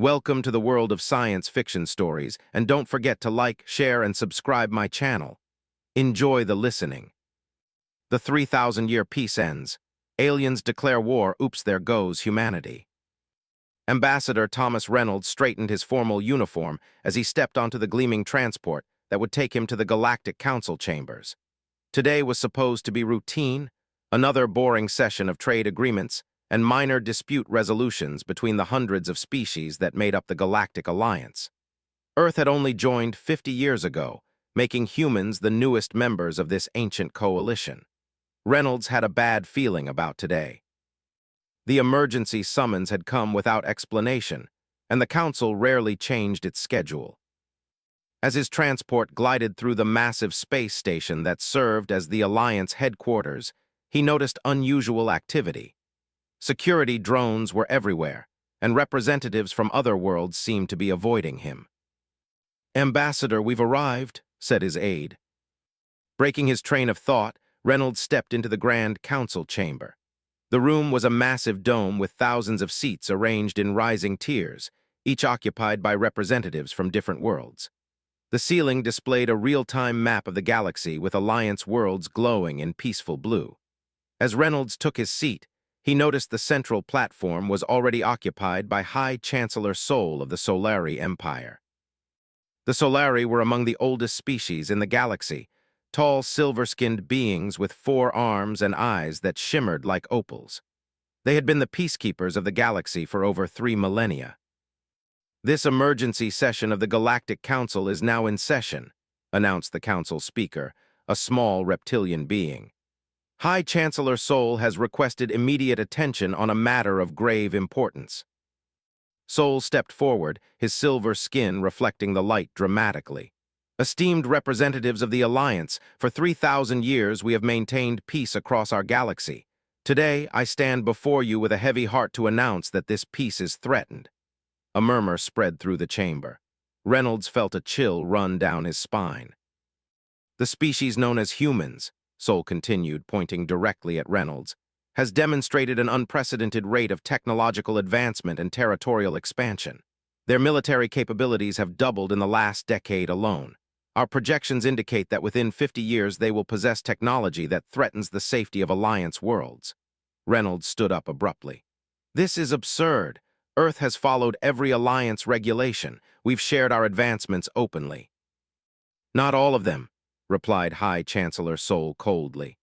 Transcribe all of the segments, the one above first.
Welcome to the world of science fiction stories, and don't forget to like, share, and subscribe my channel. Enjoy the listening. The 3,000-year peace ends. Aliens declare war, oops, there goes humanity. Ambassador Thomas Reynolds straightened his formal uniform as he stepped onto the gleaming transport that would take him to the Galactic Council chambers. Today was supposed to be routine, another boring session of trade agreements and minor dispute resolutions between the hundreds of species that made up the Galactic Alliance. Earth had only joined 50 years ago, making humans the newest members of this ancient coalition. Reynolds had a bad feeling about today. The emergency summons had come without explanation, and the Council rarely changed its schedule. As his transport glided through the massive space station that served as the Alliance headquarters, he noticed unusual activity. Security drones were everywhere, and representatives from other worlds seemed to be avoiding him. "Ambassador, we've arrived," said his aide. Breaking his train of thought, Reynolds stepped into the Grand Council chamber. The room was a massive dome with thousands of seats arranged in rising tiers, each occupied by representatives from different worlds. The ceiling displayed a real-time map of the galaxy with Alliance worlds glowing in peaceful blue. As Reynolds took his seat, he noticed the central platform was already occupied by High Chancellor Sol of the Solari Empire. The Solari were among the oldest species in the galaxy, tall silver-skinned beings with 4 arms and eyes that shimmered like opals. They had been the peacekeepers of the galaxy for over 3 millennia. "This emergency session of the Galactic Council is now in session," announced the council speaker, a small reptilian being. "High Chancellor Sol has requested immediate attention on a matter of grave importance." Sol stepped forward, his silver skin reflecting the light dramatically. "Esteemed representatives of the Alliance, for 3,000 years we have maintained peace across our galaxy. Today, I stand before you with a heavy heart to announce that this peace is threatened." A murmur spread through the chamber. Reynolds felt a chill run down his spine. "The species known as humans," Sol continued, pointing directly at Reynolds, "has demonstrated an unprecedented rate of technological advancement and territorial expansion. Their military capabilities have doubled in the last decade alone. Our projections indicate that within 50 years they will possess technology that threatens the safety of Alliance worlds." Reynolds stood up abruptly. "This is absurd. Earth has followed every Alliance regulation. We've shared our advancements openly." "Not all of them," replied High Chancellor Sol coldly.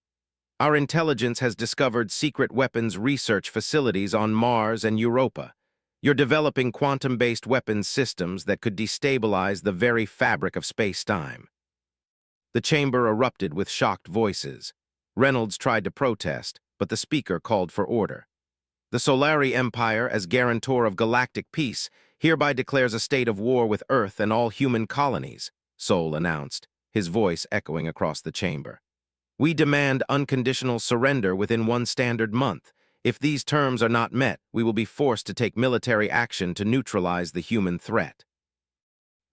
"Our intelligence has discovered secret weapons research facilities on Mars and Europa. You're developing quantum-based weapons systems that could destabilize the very fabric of space-time." The chamber erupted with shocked voices. Reynolds tried to protest, but the speaker called for order. "The Solari Empire, as guarantor of galactic peace, hereby declares a state of war with Earth and all human colonies," Sol announced, his voice echoing across the chamber. "We demand unconditional surrender within 1 standard month. If these terms are not met, we will be forced to take military action to neutralize the human threat."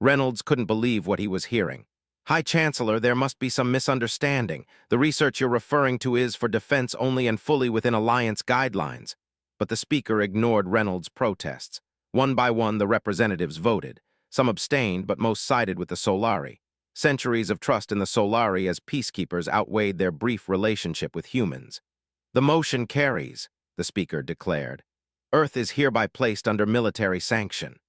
Reynolds couldn't believe what he was hearing. "High Chancellor, there must be some misunderstanding. The research you're referring to is for defense only and fully within Alliance guidelines." But the speaker ignored Reynolds' protests. One by one, the representatives voted. Some abstained, but most sided with the Solari. Centuries of trust in the Solari as peacekeepers outweighed their brief relationship with humans. "The motion carries," the speaker declared. "Earth is hereby placed under military sanction.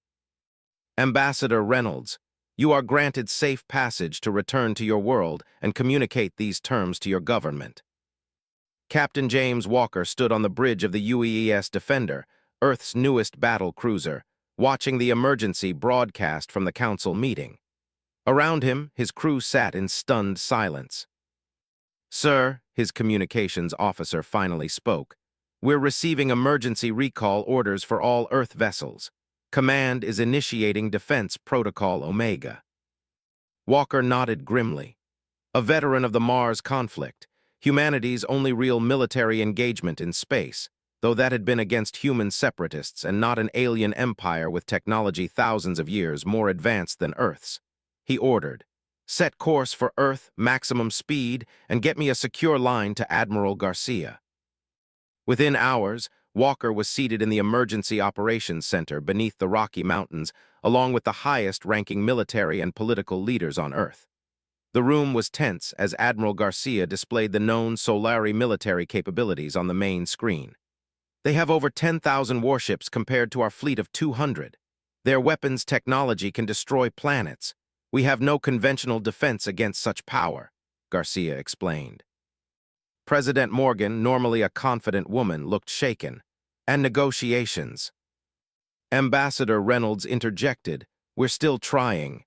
Ambassador Reynolds, you are granted safe passage to return to your world and communicate these terms to your government." Captain James Walker stood on the bridge of the UEES Defender, Earth's newest battle cruiser, watching the emergency broadcast from the council meeting. Around him, his crew sat in stunned silence. "Sir," his communications officer finally spoke, "we're receiving emergency recall orders for all Earth vessels. Command is initiating Defense Protocol Omega." Walker nodded grimly. A veteran of the Mars conflict, humanity's only real military engagement in space, though that had been against human separatists and not an alien empire with technology thousands of years more advanced than Earth's. He ordered, "Set course for Earth, maximum speed, and get me a secure line to Admiral Garcia." Within hours, Walker was seated in the Emergency Operations Center beneath the Rocky Mountains, along with the highest-ranking military and political leaders on Earth. The room was tense as Admiral Garcia displayed the known Solari military capabilities on the main screen. They have over 10,000 warships compared to our fleet of 200. Their weapons technology can destroy planets. We have no conventional defense against such power, Garcia explained. President Morgan, normally a confident woman, looked shaken. And negotiations. Ambassador Reynolds interjected, "We're still trying."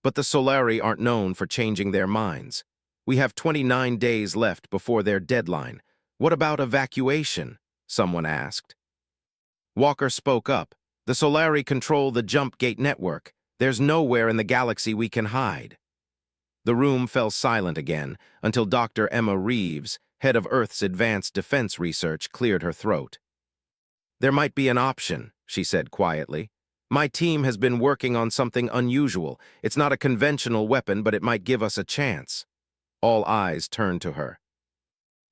But the Solari aren't known for changing their minds. We have 29 days left before their deadline. What about evacuation? Someone asked. Walker spoke up. The Solari control the jump gate network. There's nowhere in the galaxy we can hide. The room fell silent again until Dr. Emma Reeves, head of Earth's Advanced Defense Research, cleared her throat. "There might be an option," she said quietly. "My team has been working on something unusual. It's not a conventional weapon, but it might give us a chance." All eyes turned to her.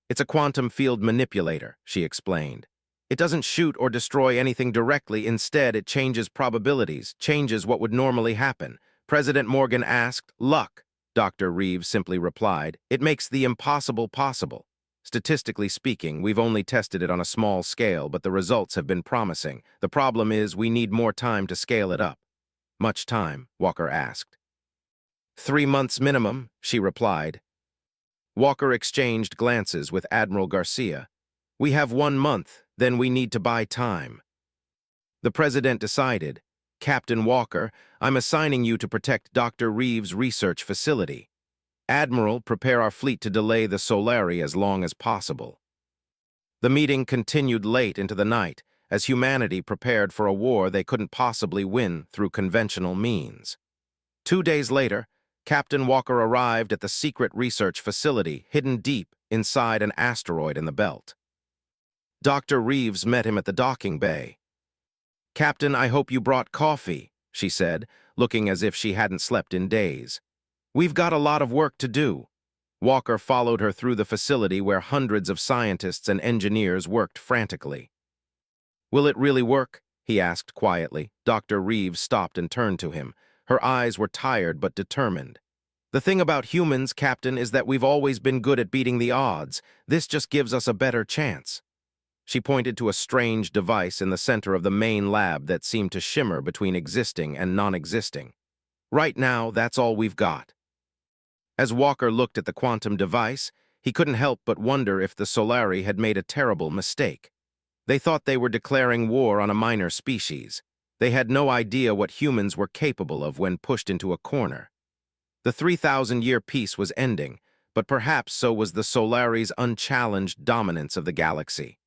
"It's a quantum field manipulator," she explained. "It doesn't shoot or destroy anything directly. Instead, it changes probabilities, changes what would normally happen." President Morgan asked, "Luck," Dr. Reeves simply replied. "It makes the impossible possible. Statistically speaking, we've only tested it on a small scale, but the results have been promising. The problem is we need more time to scale it up." "Much time?" Walker asked. 3 months minimum," she replied. Walker exchanged glances with Admiral Garcia. "We have 1 month, then we need to buy time." The president decided, "Captain Walker, I'm assigning you to protect Dr. Reeves' research facility. Admiral, prepare our fleet to delay the Solari as long as possible." The meeting continued late into the night, as humanity prepared for a war they couldn't possibly win through conventional means. 2 days later, Captain Walker arrived at the secret research facility hidden deep inside an asteroid in the belt. Dr. Reeves met him at the docking bay. "Captain, I hope you brought coffee," she said, looking as if she hadn't slept in days. "We've got a lot of work to do." Walker followed her through the facility where hundreds of scientists and engineers worked frantically. "Will it really work?" he asked quietly. Dr. Reeves stopped and turned to him. Her eyes were tired but determined. "The thing about humans, Captain, is that we've always been good at beating the odds. This just gives us a better chance." She pointed to a strange device in the center of the main lab that seemed to shimmer between existing and non-existing. "Right now, that's all we've got." As Walker looked at the quantum device, he couldn't help but wonder if the Solari had made a terrible mistake. They thought they were declaring war on a minor species. They had no idea what humans were capable of when pushed into a corner. The 3,000-year peace was ending, but perhaps so was the Solari's unchallenged dominance of the galaxy.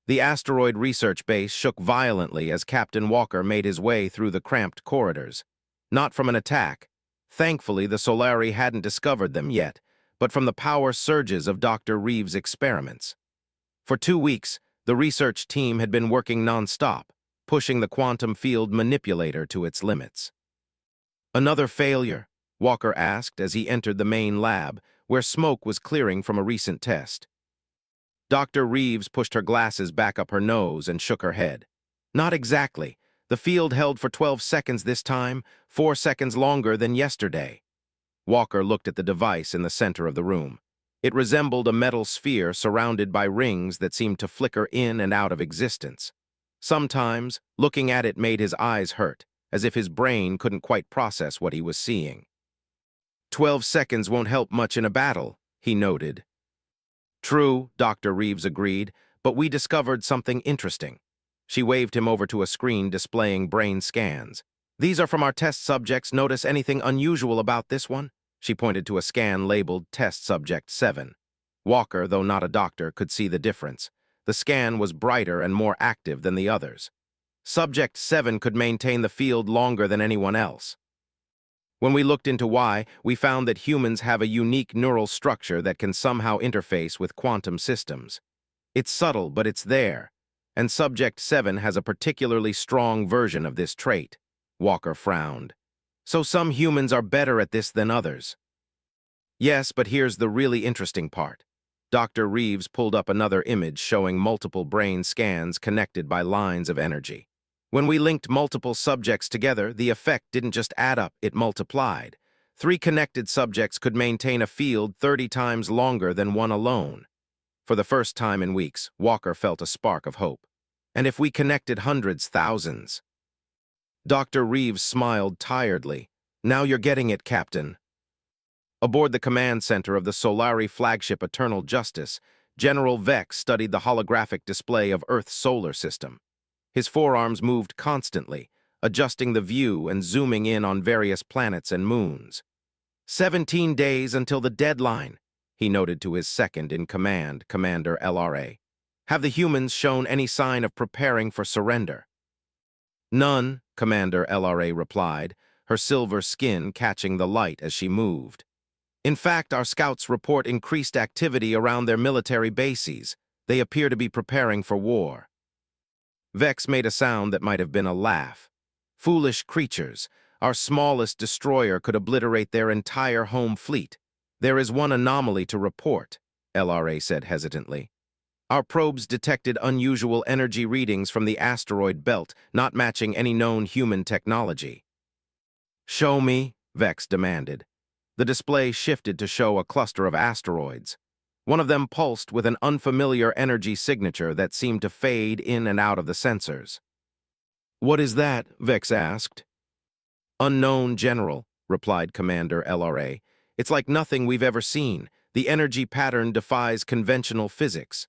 The asteroid research base shook violently as Captain Walker made his way through the cramped corridors. Not from an attack. Thankfully, the Solari hadn't discovered them yet, but from the power surges of Dr. Reeves' experiments. For 2 weeks, the research team had been working non-stop, pushing the quantum field manipulator to its limits. "Another failure?" Walker asked as he entered the main lab, where smoke was clearing from a recent test. Dr. Reeves pushed her glasses back up her nose and shook her head. "Not exactly. The field held for 12 seconds this time, 4 seconds longer than yesterday." Walker looked at the device in the center of the room. It resembled a metal sphere surrounded by rings that seemed to flicker in and out of existence. Sometimes, looking at it made his eyes hurt, as if his brain couldn't quite process what he was seeing. 12 seconds won't help much in a battle," he noted. "True," Dr. Reeves agreed, "but we discovered something interesting." She waved him over to a screen displaying brain scans. "These are from our test subjects. Notice anything unusual about this one?" She pointed to a scan labeled Test Subject 7. Walker, though not a doctor, could see the difference. The scan was brighter and more active than the others. Subject 7 could maintain the field longer than anyone else. When we looked into why, we found that humans have a unique neural structure that can somehow interface with quantum systems. It's subtle, but it's there. And Subject 7 has a particularly strong version of this trait. Walker frowned. "So some humans are better at this than others." "Yes, but here's the really interesting part. Dr. Reeves pulled up another image showing multiple brain scans connected by lines of energy. When we linked multiple subjects together, the effect didn't just add up, it multiplied. 3 connected subjects could maintain a field 30 times longer than one alone. For the first time in weeks, Walker felt a spark of hope. And if we connected hundreds, thousands? Dr. Reeves smiled tiredly. Now you're getting it, Captain. Aboard the command center of the Solari flagship Eternal Justice, General Vex studied the holographic display of Earth's solar system. His forearms moved constantly, adjusting the view and zooming in on various planets and moons. 17 days until the deadline, he noted to his second-in-command, Commander LRA. Have the humans shown any sign of preparing for surrender? None, Commander LRA replied, her silver skin catching the light as she moved. In fact, our scouts report increased activity around their military bases. They appear to be preparing for war. Vex made a sound that might have been a laugh. Foolish creatures, our smallest destroyer could obliterate their entire home fleet. There is one anomaly to report, LRA said hesitantly. Our probes detected unusual energy readings from the asteroid belt, not matching any known human technology. Show me, Vex demanded. The display shifted to show a cluster of asteroids. One of them pulsed with an unfamiliar energy signature that seemed to fade in and out of the sensors. What is that? Vex asked. Unknown, General, replied Commander LRA. It's like nothing we've ever seen. The energy pattern defies conventional physics.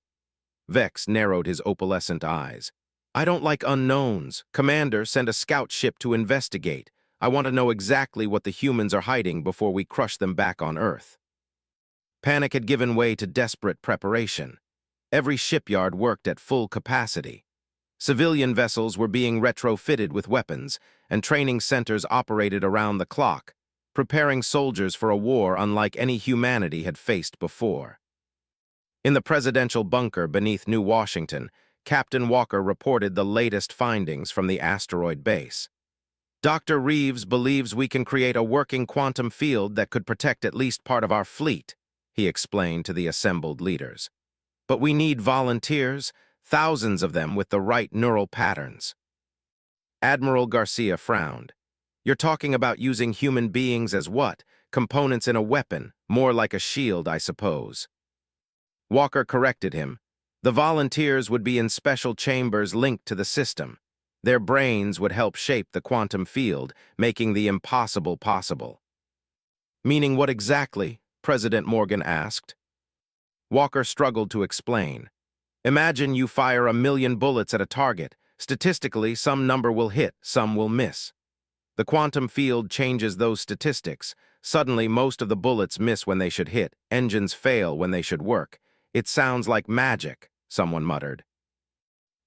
Vex narrowed his opalescent eyes. I don't like unknowns. Commander, send a scout ship to investigate. I want to know exactly what the humans are hiding before we crush them back on Earth. Panic had given way to desperate preparation. Every shipyard worked at full capacity. Civilian vessels were being retrofitted with weapons, and training centers operated around the clock, preparing soldiers for a war unlike any humanity had faced before. In the presidential bunker beneath New Washington, Captain Walker reported the latest findings from the asteroid base. Dr. Reeves believes we can create a working quantum field that could protect at least part of our fleet, he explained to the assembled leaders. But we need volunteers, thousands of them with the right neural patterns. Admiral Garcia frowned. You're talking about using human beings as what? Components in a weapon, more like a shield, I suppose. Walker corrected him. The volunteers would be in special chambers linked to the system. Their brains would help shape the quantum field, making the impossible possible. Meaning what exactly? President Morgan asked. Walker struggled to explain. Imagine you fire 1,000,000 bullets at a target. Statistically, some number will hit, some will miss. The quantum field changes those statistics. Suddenly, most of the bullets miss when they should hit, engines fail when they should work. It sounds like magic, someone muttered.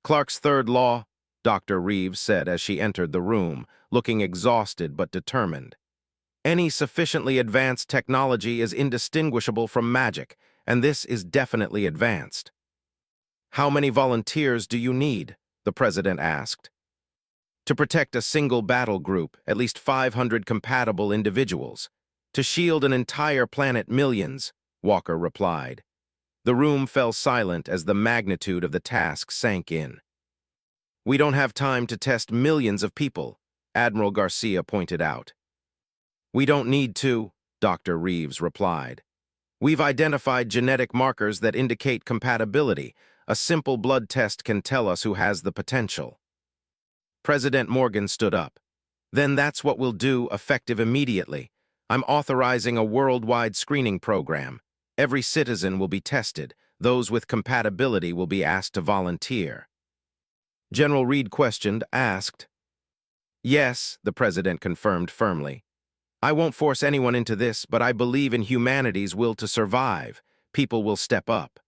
Clark's third law, Dr. Reeves said as she entered the room, looking exhausted but determined. Any sufficiently advanced technology is indistinguishable from magic, and this is definitely advanced. How many volunteers do you need? The president asked. To protect a single battle group, at least 500 compatible individuals. To shield an entire planet, millions, Walker replied. The room fell silent as the magnitude of the task sank in. We don't have time to test millions of people, Admiral Garcia pointed out. We don't need to, Dr. Reeves replied. We've identified genetic markers that indicate compatibility. A simple blood test can tell us who has the potential. President Morgan stood up. Then that's what we'll do, effective immediately. I'm authorizing a worldwide screening program. Every citizen will be tested. Those with compatibility will be asked to volunteer. General Reed questioned, asked. Yes, the president confirmed firmly. I won't force anyone into this, but I believe in humanity's will to survive. People will step up.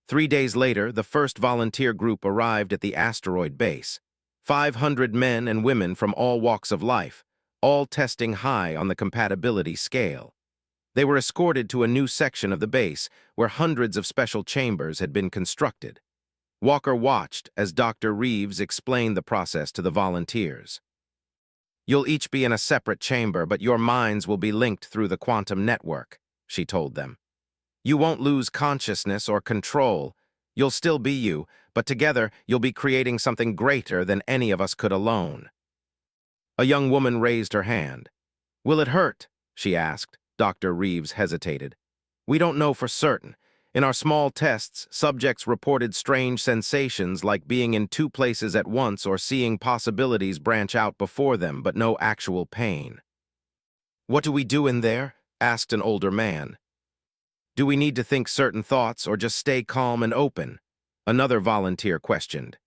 3 days later, the first volunteer group arrived at the asteroid base. 500 men and women from all walks of life, all testing high on the compatibility scale. They were escorted to a new section of the base where hundreds of special chambers had been constructed. Walker watched as Dr. Reeves explained the process to the volunteers. You'll each be in a separate chamber, but your minds will be linked through the quantum network, she told them. You won't lose consciousness or control. You'll still be you, but together you'll be creating something greater than any of us could alone. A young woman raised her hand. Will it hurt? She asked. Dr. Reeves hesitated. We don't know for certain. In our small tests, subjects reported strange sensations like being in two places at once or seeing possibilities branch out before them, but no actual pain. What do we do in there? Asked an older man. Do we need to think certain thoughts or just stay calm and open? Another volunteer questioned.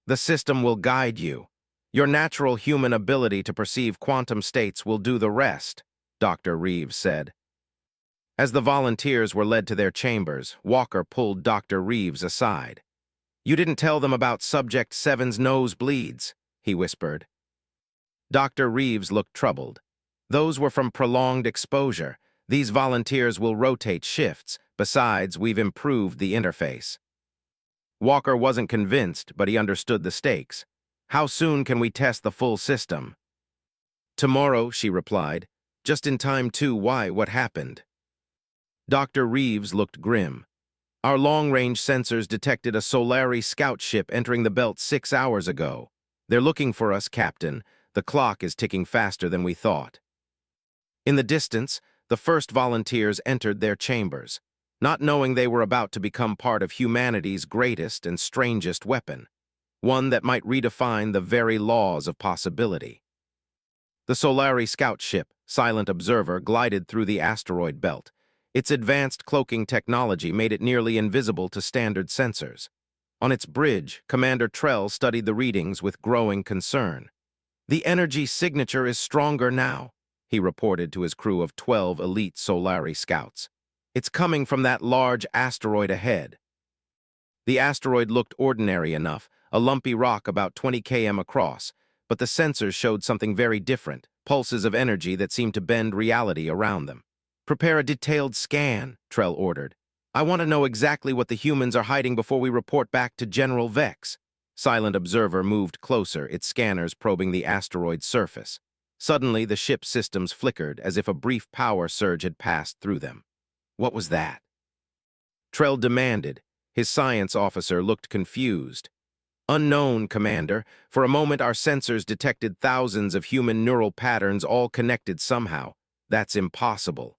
The system will guide you. Your natural human ability to perceive quantum states will do the rest, Dr. Reeves said. As the volunteers were led to their chambers, Walker pulled Dr. Reeves aside. You didn't tell them about Subject 7's nosebleeds, he whispered. Dr. Reeves looked troubled. Those were from prolonged exposure. These volunteers will rotate shifts. Besides, we've improved the interface. Walker wasn't convinced, but he understood the stakes. How soon can we test the full system? Tomorrow, she replied. Just in time too. Why? What happened? Dr. Reeves looked grim. Our long-range sensors detected a Solari scout ship entering the belt 6 hours ago. They're looking for us, Captain. The clock is ticking faster than we thought. In the distance, the first volunteers entered their chambers, not knowing they were about to become part of humanity's greatest and strangest weapon, one that might redefine the very laws of possibility. The Solari scout ship, Silent Observer, glided through the asteroid belt. Its advanced cloaking technology made it nearly invisible to standard sensors. On its bridge, Commander Trell studied the readings with growing concern. The energy signature is stronger now, he reported to his crew of 12 elite Solari scouts. It's coming from that large asteroid ahead. The asteroid looked ordinary enough, a lumpy rock about 20 km across, but the sensors showed something very different, pulses of energy that seemed to bend reality around them. Prepare a detailed scan, Trell ordered. I want to know exactly what the humans are hiding before we report back to General Vex. Silent Observer moved closer, its scanners probing the asteroid's surface. Suddenly, the ship's systems flickered as if a brief power surge had passed through them. What was that? Trell demanded. His science officer looked confused. Unknown, Commander. For a moment, our sensors detected thousands of human neural patterns all connected somehow. That's impossible.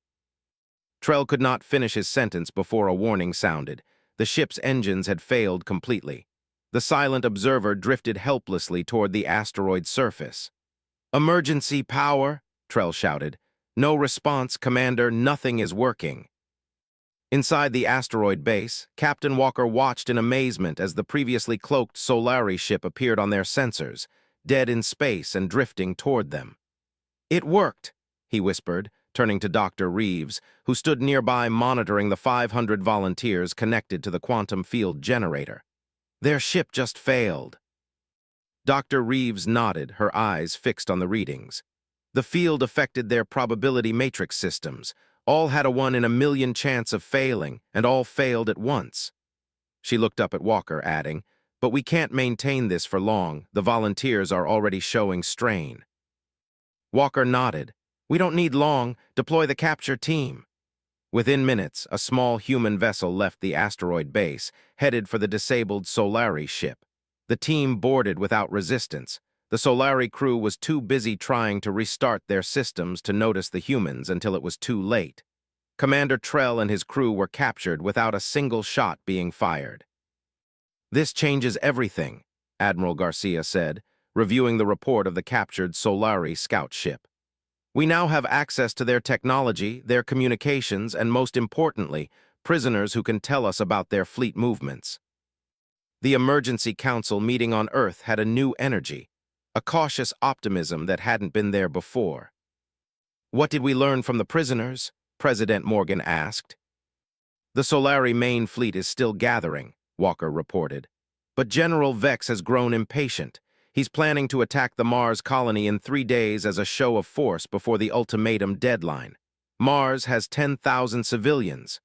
Trell could not finish his sentence before a warning sounded. The ship's engines had failed completely. The Silent Observer drifted helplessly toward the asteroid's surface. Emergency power, Trell shouted. No response, Commander. Nothing is working. Inside the asteroid base, Captain Walker watched in amazement as the previously cloaked Solari ship appeared on their sensors, dead in space and drifting toward them. It worked, he whispered, turning to Dr. Reeves, who stood nearby monitoring the 500 volunteers connected to the quantum field generator. Their ship just failed. Dr. Reeves nodded, her eyes fixed on the readings. The field affected their probability matrix systems. All had a 1 in a million chance of failing, and all failed at once. She looked up at Walker, adding, But we can't maintain this for long. The volunteers are already showing strain. Walker nodded. We don't need long. Deploy the capture team. Within minutes, a small human vessel left the asteroid base, headed for the disabled Solari ship. The team boarded without resistance. The Solari crew was too busy trying to restart their systems to notice the humans until it was too late. Commander Trell and his crew were captured without a single shot being fired. This changes everything, Admiral Garcia said, reviewing the report of the captured Solari scout ship. We now have access to their technology, their communications, and most importantly, prisoners who can tell us about their fleet movements. The Emergency Council meeting on Earth had a new energy, a cautious optimism that hadn't been there before. What did we learn from the prisoners? President Morgan asked. The Solari main fleet is still gathering, Walker reported. But General Vex has grown impatient. He's planning to attack the Mars colony in 3 days as a show of force before the ultimatum deadline. Mars has 10,000 civilians.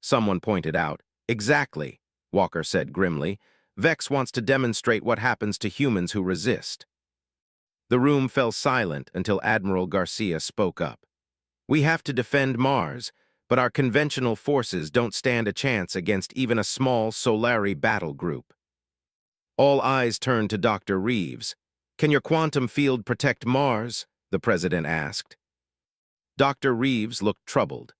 Someone pointed out. Exactly, Walker said grimly. Vex wants to demonstrate what happens to humans who resist. The room fell silent until Admiral Garcia spoke up. We have to defend Mars. but our conventional forces don't stand a chance against even a small Solari battle group. All eyes turned to Dr. Reeves. "Can your quantum field protect Mars?" the president asked. Dr. Reeves looked troubled.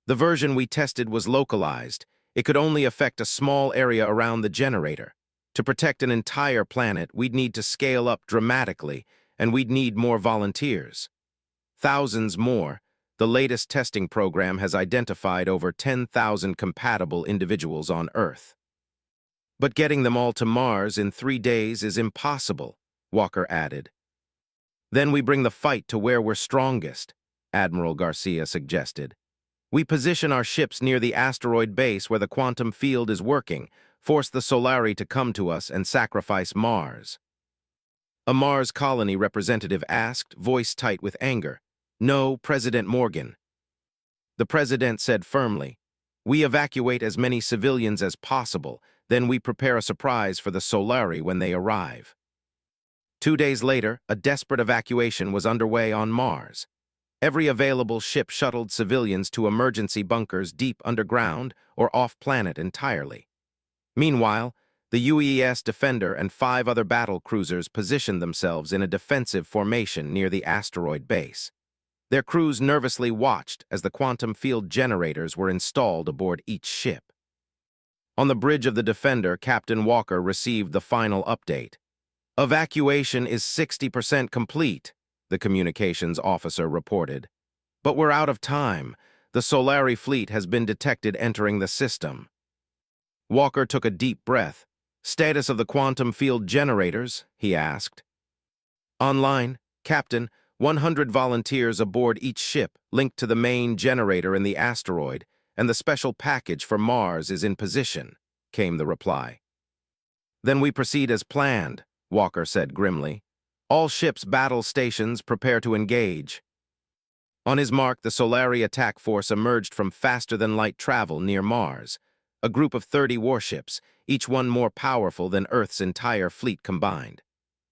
"The version we tested was localized. It could only affect a small area around the generator. To protect an entire planet, we'd need to scale up dramatically, and we'd need more volunteers. Thousands more. The latest testing program has identified over 10,000 compatible individuals on Earth. But getting them all to Mars in 3 days is impossible," Walker added. "Then we bring the fight to where we're strongest," Admiral Garcia suggested. "We position our ships near the asteroid base where the quantum field is working, force the Solari to come to us, and sacrifice Mars." A Mars colony representative asked, voice tight with anger. "No, President Morgan." The president said firmly, "We evacuate as many civilians as possible, then we prepare a surprise for the Solari when they arrive." 2 days later, a desperate evacuation was underway on Mars. Every available ship shuttled civilians to emergency bunkers deep underground or off-planet entirely. Meanwhile, the UES Defender and 5 other battle cruisers positioned themselves in a defensive formation near the asteroid base. Their crews nervously watched as the quantum field generators were installed aboard each ship. On the bridge of the Defender, Captain Walker received the final update. "Evacuation is 60% complete," the communications officer reported. "But we're out of time. The Solari fleet has been detected entering the system." Walker took a deep breath. "Status of the quantum field generators?" he asked. "Online, Captain. 100 volunteers aboard each ship, linked to the main generator in the asteroid, and the special package for Mars is in position," came the reply. "Then we proceed as planned," Walker said grimly. "All ships' battle stations prepare to engage." On his mark, the Solari attack force emerged from faster-than-light travel near Mars, a group of 30 warships, each one more powerful than Earth's entire fleet combined.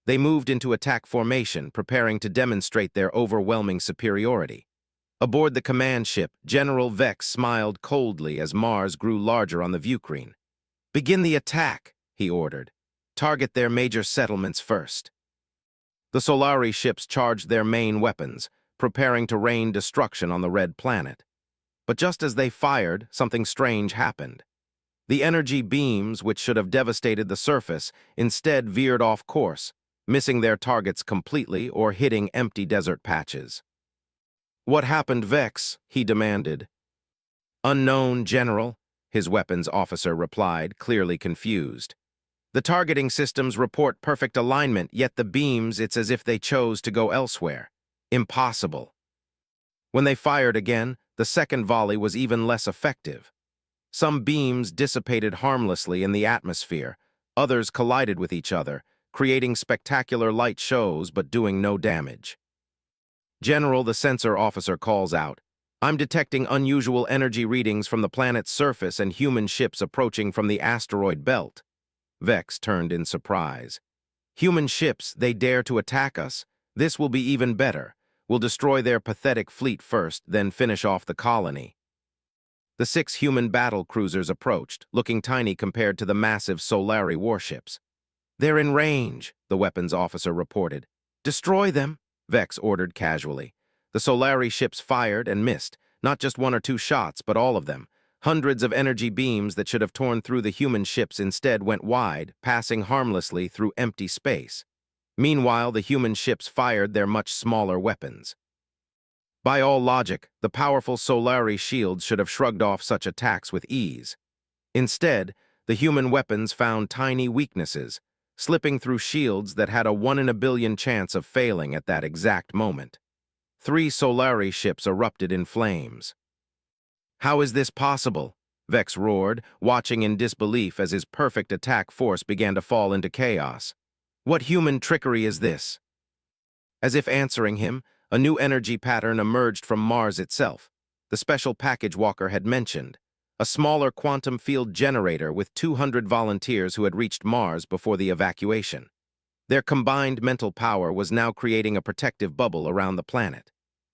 They moved into attack formation, preparing to demonstrate their overwhelming superiority. Aboard the command ship, General Vex smiled coldly as Mars grew larger on the viewscreen. "Begin the attack," he ordered. "Target their major settlements first." The Solari ships charged their main weapons, preparing to rain destruction on the red planet. But just as they fired, something strange happened. The energy beams, which should have devastated the surface, instead veered off course, missing their targets completely or hitting empty desert patches. "What happened, Vex?" he demanded. "Unknown, General," his weapons officer replied, clearly confused. "The targeting systems report perfect alignment, yet the beams, it's as if they chose to go elsewhere. Impossible." When they fired again, the second volley was even less effective. Some beams dissipated harmlessly in the atmosphere, others collided with each other, creating spectacular light shows but doing no damage. "General," the sensor officer calls out, "I'm detecting unusual energy readings from the planet's surface and human ships approaching from the asteroid belt." Vex turned in surprise. "Human ships, they dare to attack us? This will be even better. We'll destroy their pathetic fleet first, then finish off the colony." The 6 human battle cruisers approached, looking tiny compared to the massive Solari warships. "They're in range," the weapons officer reported. "Destroy them," Vex ordered casually. The Solari ships fired and missed, not just 1 or 2 shots, but all of them. Hundreds of energy beams that should have torn through the human ships instead went wide, passing harmlessly through empty space. Meanwhile, the human ships fired their much smaller weapons. By all logic, the powerful Solari shields should have shrugged off such attacks with ease. Instead, the human weapons found tiny weaknesses, slipping through shields that had a 1 in a billion chance of failing at that exact moment. 3 Solari ships erupted in flames. "How is this possible?" Vex roared, watching in disbelief as his perfect attack force began to fall into chaos. "What human trickery is this?" As if answering him, a new energy pattern emerged from Mars itself, the special package Walker had mentioned. A smaller quantum field generator with 200 volunteers who had reached Mars before the evacuation. Their combined mental power was now creating a protective bubble around the planet.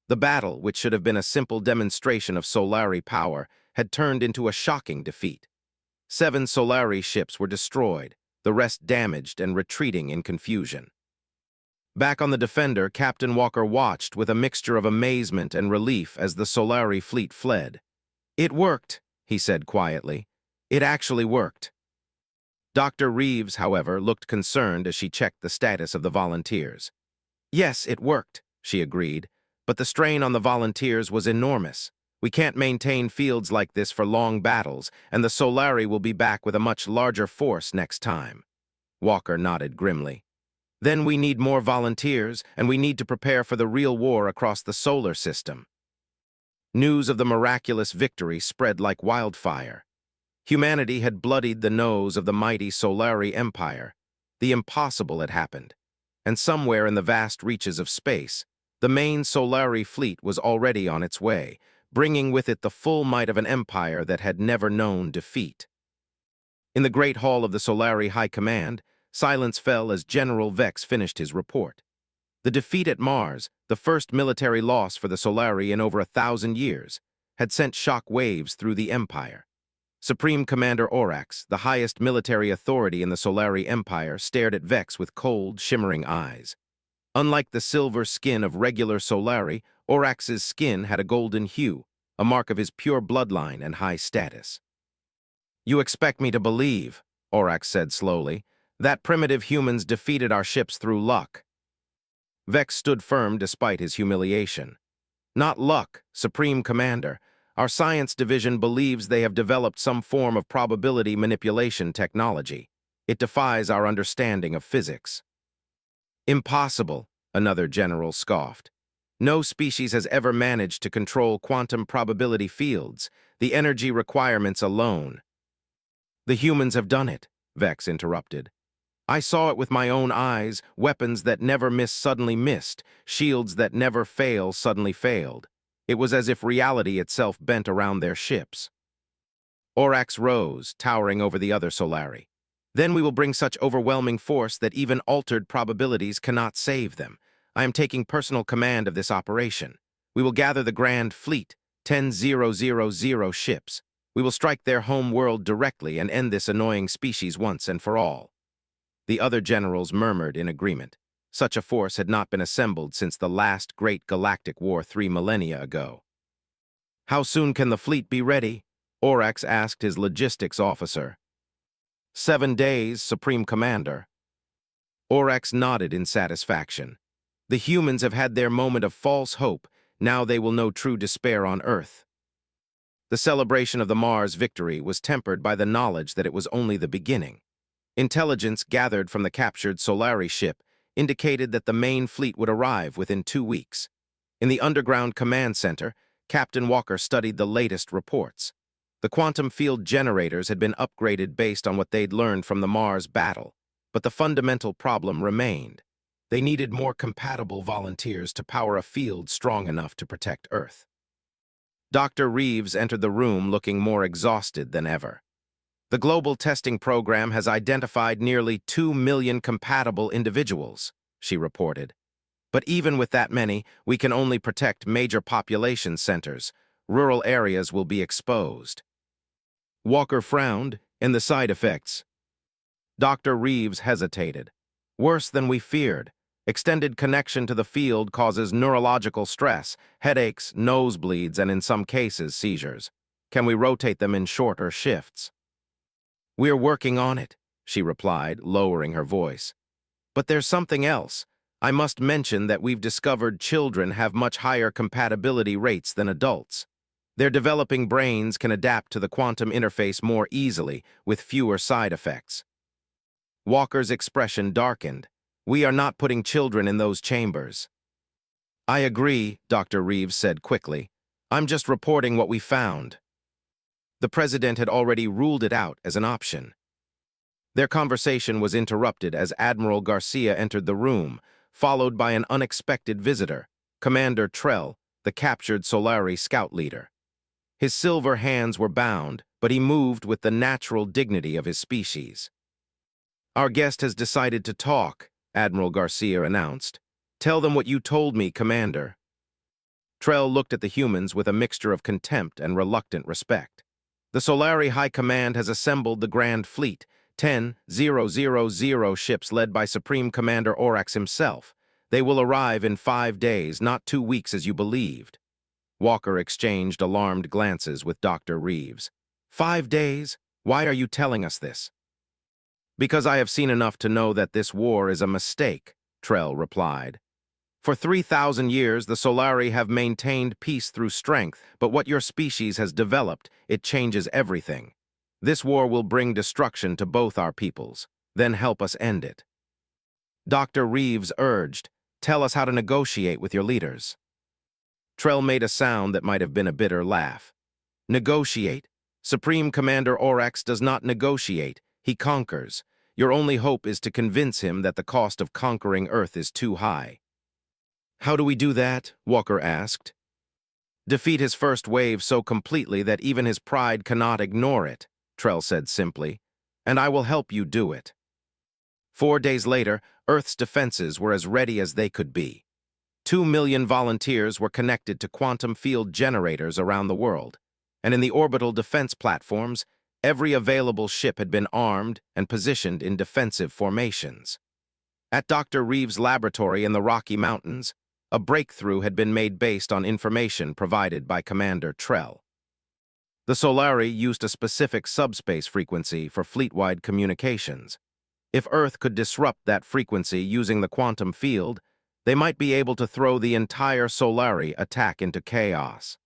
The battle, which should have been a simple demonstration of Solari power, had turned into a shocking defeat. 7 Solari ships were destroyed, the rest damaged and retreating in confusion. Back on the Defender, Captain Walker watched with a mixture of amazement and relief as the Solari fleet fled. "It worked," he said quietly. "It actually worked." Dr. Reeves, however, looked concerned as she checked the status of the volunteers. "Yes, it worked," she agreed, "but the strain on the volunteers was enormous. We can't maintain fields like this for long battles, and the Solari will be back with a much larger force next time." Walker nodded grimly. "Then we need more volunteers, and we need to prepare for the real war across the solar system." News of the miraculous victory spread like wildfire. Humanity had bloodied the nose of the mighty Solari Empire. The impossible had happened. And somewhere in the vast reaches of space, the main Solari fleet was already on its way, bringing with it the full might of an empire that had never known defeat. In the great hall of the Solari High Command, silence fell as General Vex finished his report. The defeat at Mars, the first military loss for the Solari in over 1,000 years, had sent shock waves through the Empire. Supreme Commander Orax, the highest military authority in the Solari Empire, stared at Vex with cold, shimmering eyes. Unlike the silver skin of regular Solari, Orax's skin had a golden hue, a mark of his pure bloodline and high status. "You expect me to believe," Orax said slowly, "that primitive humans defeated our ships through luck." Vex stood firm despite his humiliation. "Not luck, Supreme Commander. Our science division believes they have developed some form of probability manipulation technology. It defies our understanding of physics." "Impossible," another general scoffed. "No species has ever managed to control quantum probability fields, the energy requirements alone." "The humans have done it," Vex interrupted. "I saw it with my own eyes, weapons that never miss suddenly missed, shields that never fail suddenly failed. It was as if reality itself bent around their ships." Orax rose, towering over the other Solari. "Then we will bring such overwhelming force that even altered probabilities cannot save them. I am taking personal command of this operation. We will gather the Grand Fleet, 10,000 ships. We will strike their home world directly and end this annoying species once and for all." The other generals murmured in agreement. Such a force had not been assembled since the last great galactic war 3 millennia ago. "How soon can the fleet be ready?" Orax asked his logistics officer. 7 days, Supreme Commander." Orax nodded in satisfaction. "The humans have had their moment of false hope. Now they will know true despair on Earth." The celebration of the Mars victory was tempered by the knowledge that it was only the beginning. Intelligence gathered from the captured Solari ship indicated that the main fleet would arrive within 2 weeks. In the underground command center, Captain Walker studied the latest reports. The quantum field generators had been upgraded based on what they'd learned from the Mars battle, but the fundamental problem remained. They needed more compatible volunteers to power a field strong enough to protect Earth. Dr. Reeves entered the room looking more exhausted than ever. "The global testing program has identified nearly 2 million compatible individuals," she reported. "But even with that many, we can only protect major population centers. Rural areas will be exposed." Walker frowned. "And the side effects?" Dr. Reeves hesitated. "Worse than we feared. Extended connection to the field causes neurological stress, headaches, nosebleeds, and in some cases, seizures. Can we rotate them in shorter shifts?" "We're working on it," she replied, lowering her voice. "But there's something else. I must mention that we've discovered children have much higher compatibility rates than adults. Their developing brains can adapt to the quantum interface more easily, with fewer side effects." Walker's expression darkened. "We are not putting children in those chambers." "I agree," Dr. Reeves said quickly. "I'm just reporting what we found." The president had already ruled it out as an option. Their conversation was interrupted as Admiral Garcia entered the room, followed by an unexpected visitor, Commander Trell, the captured Solari scout leader. His silver hands were bound, but he moved with the natural dignity of his species. "Our guest has decided to talk," Admiral Garcia announced. "Tell them what you told me, Commander." Trell looked at the humans with a mixture of contempt and reluctant respect. The Solari High Command has assembled the Grand Fleet, 10,000 ships led by Supreme Commander Orax himself. They will arrive in 5 days, not 2 weeks as you believed. Walker exchanged alarmed glances with Dr. Reeves. 5 days? Why are you telling us this? Because I have seen enough to know that this war is a mistake, Trell replied. For 3,000 years, the Solari have maintained peace through strength, but what your species has developed, it changes everything. This war will bring destruction to both our peoples. Then help us end it. Dr. Reeves urged, tell us how to negotiate with your leaders. Trell made a sound that might have been a bitter laugh. Negotiate? Supreme Commander Orax does not negotiate. He conquers. Your only hope is to convince him that the cost of conquering Earth is too high. How do we do that? Walker asked. Defeat his first wave so completely that even his pride cannot ignore it, Trell said simply, and I will help you do it. 4 days later, Earth's defenses were as ready as they could be. 2 million volunteers were connected to quantum field generators around the world, and in the orbital defense platforms, every available ship had been armed and positioned in defensive formations. At Dr. Reeves' laboratory in the Rocky Mountains, a breakthrough had been made based on information provided by Commander Trell. The Solari used a specific subspace frequency for fleet-wide communications. If Earth could disrupt that frequency using the quantum field, they might be able to throw the entire Solari attack into chaos.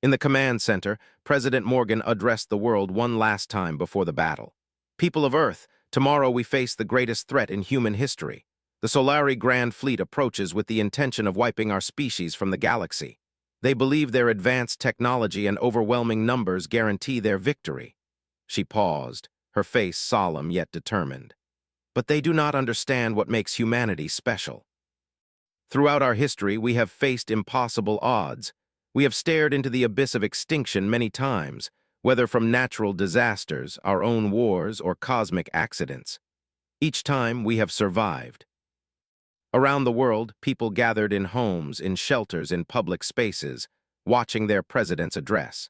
In the command center, President Morgan addressed the world one last time before the battle. People of Earth, tomorrow we face the greatest threat in human history. The Solari Grand Fleet approaches with the intention of wiping our species from the galaxy. They believe their advanced technology and overwhelming numbers guarantee their victory. She paused, her face solemn yet determined. But they do not understand what makes humanity special. Throughout our history, we have faced impossible odds. We have stared into the abyss of extinction many times, whether from natural disasters, our own wars, or cosmic accidents. Each time, we have survived. Around the world, people gathered in homes, in shelters, in public spaces, watching their president's address.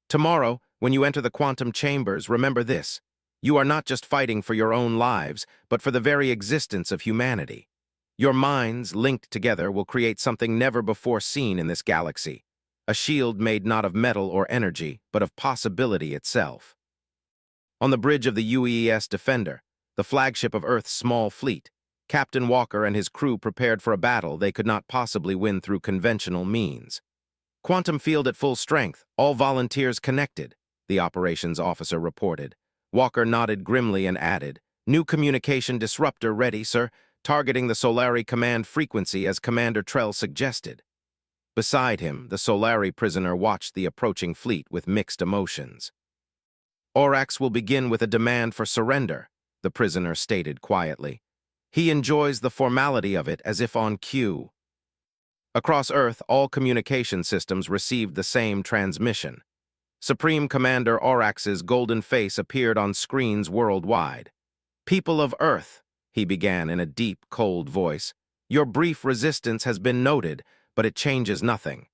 Tomorrow, when you enter the quantum chambers, remember this. You are not just fighting for your own lives, but for the very existence of humanity. Your minds, linked together, will create something never before seen in this galaxy. A shield made not of metal or energy, but of possibility itself. On the bridge of the UES Defender, the flagship of Earth's small fleet, Captain Walker and his crew prepared for a battle they could not possibly win through conventional means. Quantum field at full strength, all volunteers connected, the operations officer reported. Walker nodded grimly and added, new communication disruptor ready, sir, targeting the Solari command frequency as Commander Trell suggested. Beside him, the Solari prisoner watched the approaching fleet with mixed emotions. Orax will begin with a demand for surrender, the prisoner stated quietly. He enjoys the formality of it as if on cue. Across Earth, all communication systems received the same transmission. Supreme Commander Orax's golden face appeared on screens worldwide. People of Earth, he began in a deep, cold voice, your brief resistance has been noted, but it changes nothing.